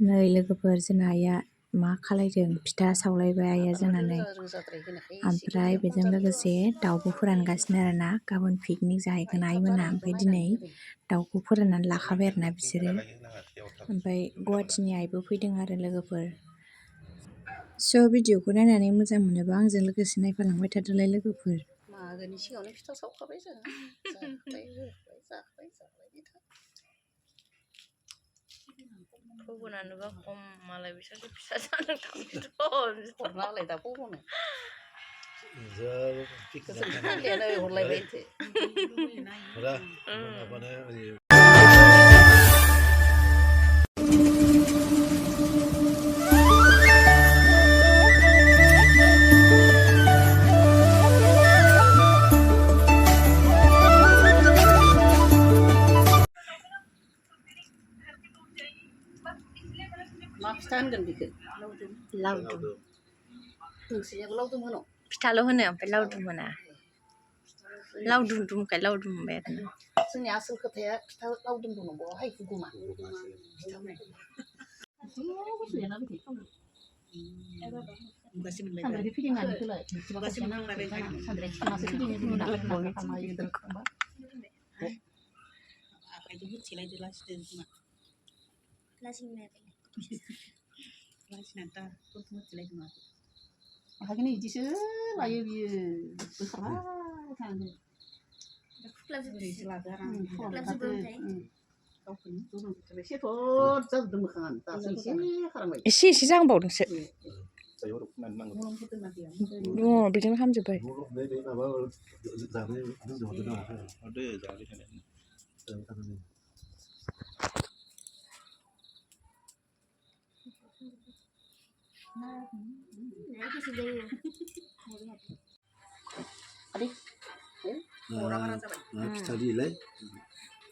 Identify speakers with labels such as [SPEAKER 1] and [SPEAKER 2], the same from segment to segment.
[SPEAKER 1] नै लोगोफोर जोंना आइया मा खालायदों फिथा सावलायबाय आइया जोंना नै ओमफ्राय बेजों लोगोसे दाउबो फोरानगासिनो आरोना गाबोन पिकनिक जाहैगोन आइमोना ओमफ्राय दिनै दाउखौ फोराननानै लाखाबाय आरोना बिसोरो ओमफ्राय गुवाहाटिनि आइबो फैदों आरो लोगोफोर स' भिडिअखौ नायनानै मोजां मोनोबा आंजों लोगोसे नायफालांबाय थादोलाय लोगोफोर
[SPEAKER 2] मागोनि सिगाङावनो फिथा सावखाबाय जों
[SPEAKER 3] फगनानोबा खम मालाय बिसोरसो फिसा जानो थांदों
[SPEAKER 2] हरनालाय दा फगनो हरलायबाय मा फिथा होनगोन बेखौ
[SPEAKER 3] लावदुम
[SPEAKER 2] नोंसिनियाबो लावदुम होनो
[SPEAKER 3] फिथाल' होनो ओमफ्राय लावदुम होना लावदुम दुमखाय लावदुम होनबाय आरो
[SPEAKER 2] जोंनि आसोल खोथाया फिथा लावदुमबो नंबावा हाय हुगुमा सानद्रि फिदिंनानै होलाय सानद्रि थिखांनासो आखाइखौनो इदिसो लायो बियो बोखारबाय थानांगौ
[SPEAKER 3] एसे एसे जाहांबावदोंसो बेजोंनो हामजोब्बाय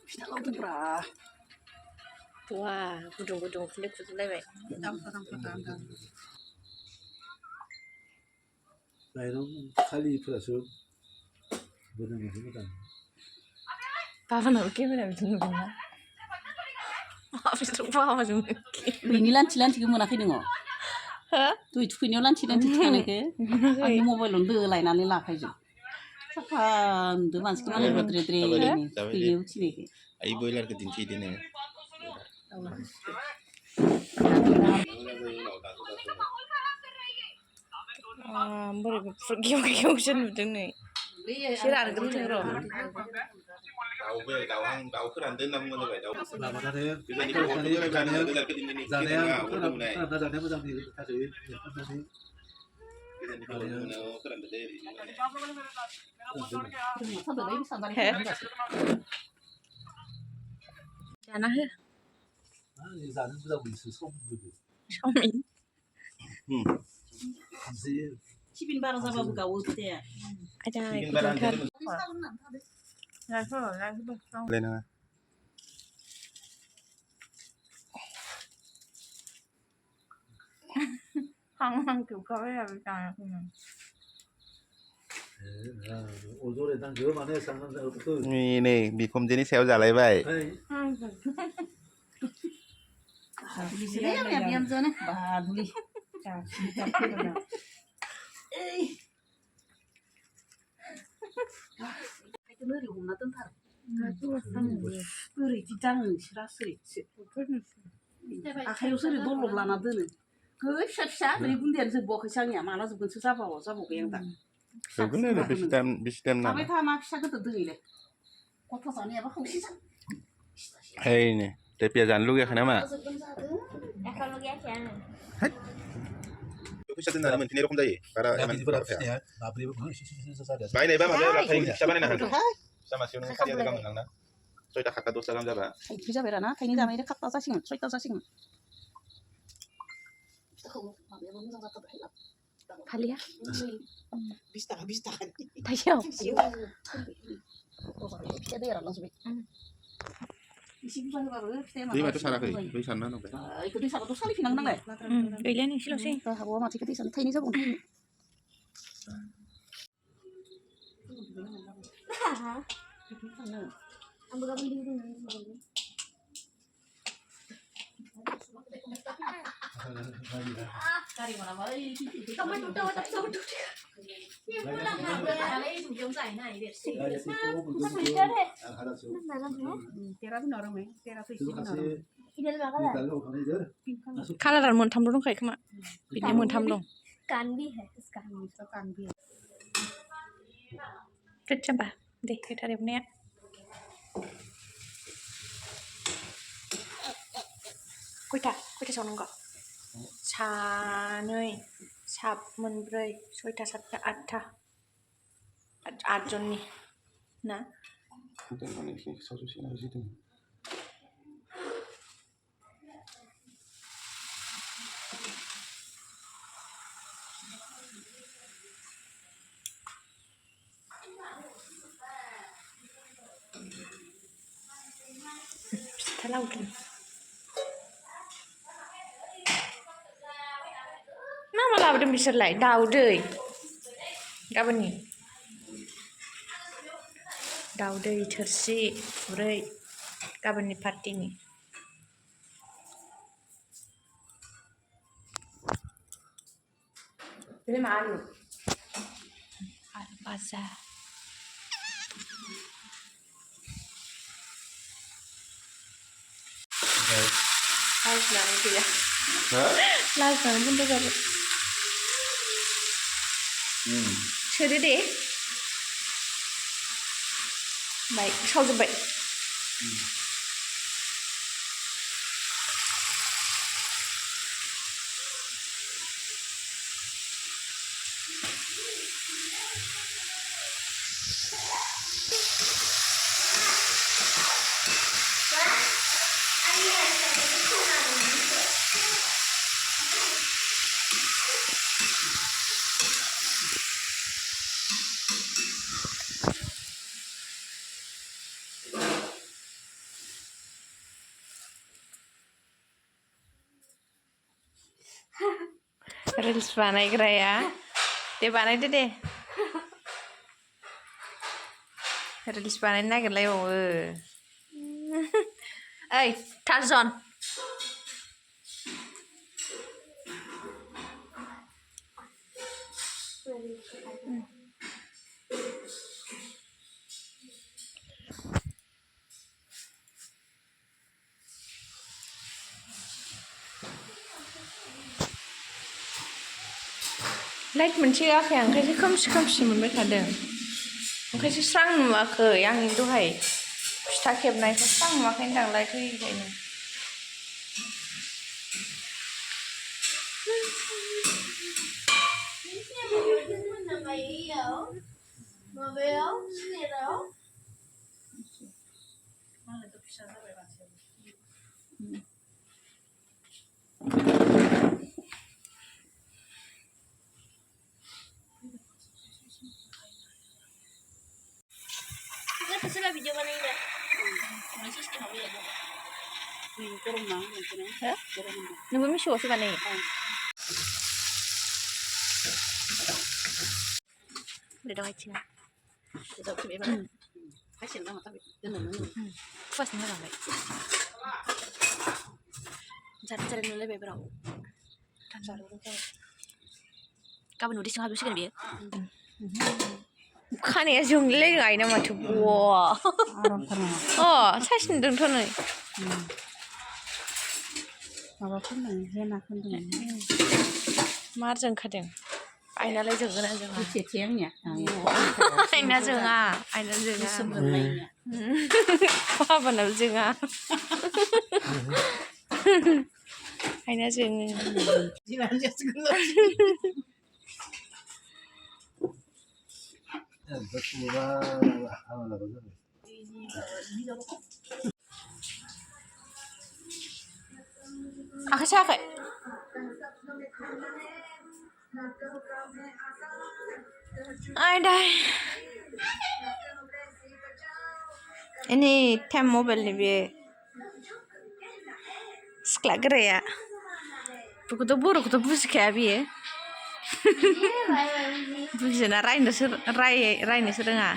[SPEAKER 2] फिथा लावदुमब्रा
[SPEAKER 3] वा गुदुं गुदुं खुन्दै खुजुलायबाय
[SPEAKER 4] माइरं खालिफोरासो बोलोमोनसो मोजां
[SPEAKER 3] बाबानाबो केमेरा बिदि नुदोंना बाबाजों
[SPEAKER 2] बेनि लान्थि लान्थिखौ मोनाखै नोङो दुइ थुखैनायाव लान्थि लान्थि थिखांनायखौ आंनि मबाइलावनो दोलायनानै लाखायजों साफा नुदों मानसिखौ मालाय द्रे द्रे थुखैनायाव उथिनायखौ
[SPEAKER 5] आइ बयलारखौ दिन्थिदो नोङो
[SPEAKER 3] बोरैबा फुरा गेव गेवसो नुदों नै एसे रानग्रोथों र'
[SPEAKER 5] दाउफोरानो दोनना बुंबानो जाबाय दाउ
[SPEAKER 4] जानाया मोजां
[SPEAKER 3] जाना हो
[SPEAKER 4] जानो मोजां मोनसो
[SPEAKER 3] चावमिन
[SPEAKER 2] सिबिन बारा जाबाबो गावो फिथाया
[SPEAKER 5] नै बिखुनजोनि सायाव जालायबाय
[SPEAKER 2] बिहामजोआनो बादुलि ओरै हमना दोनथार ओरैदि दाङो नोंसोर आसुरितसो आखाइयावसो ओरै दलब लाना दोनो फिसा फिसा ओरै गुन्दैयानो जोबबावाखैसो आंनिया माला जोबगोनसो जाबावबाय आं दा जाबाय था मा फिसा गोदो दोनैलाय गथ' जानायाबा खावसे जा
[SPEAKER 5] हैनो टेपिया जानो लुगैयाखै नामा फैसा दोननानै मोनफिननाय रखम जायो बारा बायनायबा माबाया फिसा बानायना होदो फिसा मासेयाव नों 4,000 गाहाम मोनलांना 6टा 7टा 10टा गाहाम जाबा
[SPEAKER 2] थाइब्रै जाबाय आरोना थाइनै जानायजों 7टा जासिगोन 6टा जासिगोन माबायाबो मोजां जाथारबाय
[SPEAKER 3] फालिया
[SPEAKER 2] 20 थाखा
[SPEAKER 3] थाइसेयाव
[SPEAKER 2] फिथा दैया रानलांजोब्बाय एसे बुरजा होबाबो फिथाया
[SPEAKER 5] दैमाथ' साराखै दै सारना होनांबाय
[SPEAKER 2] बेखौ दै साराथ' सालिफिननांगोन नालाय
[SPEAKER 3] गैला नोंसोरल'सै
[SPEAKER 2] हागौआ माथो दै सारनो थाइनै जाबावनो आंबो गाबोन गारि मोनाबा ओइ
[SPEAKER 3] कालारानो मोनथामल' दंखायो खोमा बिदिनो मोनथाम दं
[SPEAKER 6] कान भी है इसका
[SPEAKER 3] खोथियाबा दे गोथार एवनाया खयथा सावनांगौ सानै मोनब्रै सयथा सातथा आठथा आठजननि ना फिथा लावदुम मा लाबोदों बिसोरलाय दाउदै गाबोननि दाउदै थोरसि खुरै गाबोननि पार्टिनि बेलाय मा आलु भाजा लाजिनानै गैया लाजिनानै बन्द' जाबाय सोदो दे बाय सावजोब्बाय रिल्स बानायग्राया दे बानायदो दे रिल्स बानायनो नागिरलायबावो ओइ टार्जन लाइट मोनसे होआखै आं ओंखायसो खोमसि मोनबाय थादों ओंखायसो स्रां नुवाखै आंनि दहाय फिथा खेबनायखौ स्रां नुवाखै होनदां light होयैखायनो
[SPEAKER 6] Terserah video mana ini?
[SPEAKER 3] नोंबो मिसौआवसो बानायो उदै दं आथिङा फुवासनो होलांबाय जारें नुलायबाय ब्राव गाबोन उदै सिङाव हाबसिगोन बेयो खानाया जोंलायलायदों आइना माथो बवा साइस नुदोंथ' नै
[SPEAKER 2] माबाफोरनो हेना खोन्दों
[SPEAKER 3] मार जोंखादों आइनालाय जोंगोना जोङा
[SPEAKER 2] एसे आंनिया
[SPEAKER 3] आइना जोङा बाबानाव जोङा आइना जोङो आखाइ सायाखै ini time mobile nih be सिख्ला गोराया बेखौथ' बर'खौथ' बुजिखाया बियो बुजिना रायनोसो रोङा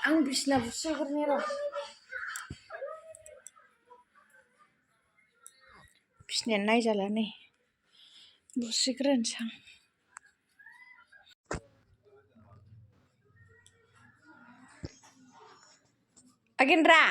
[SPEAKER 3] आं बिसिना बुस्रिग्रोनि र' बिसिनायानो नायजाला नै बुस्रिग्रोनोसै आं आगेन्द्रा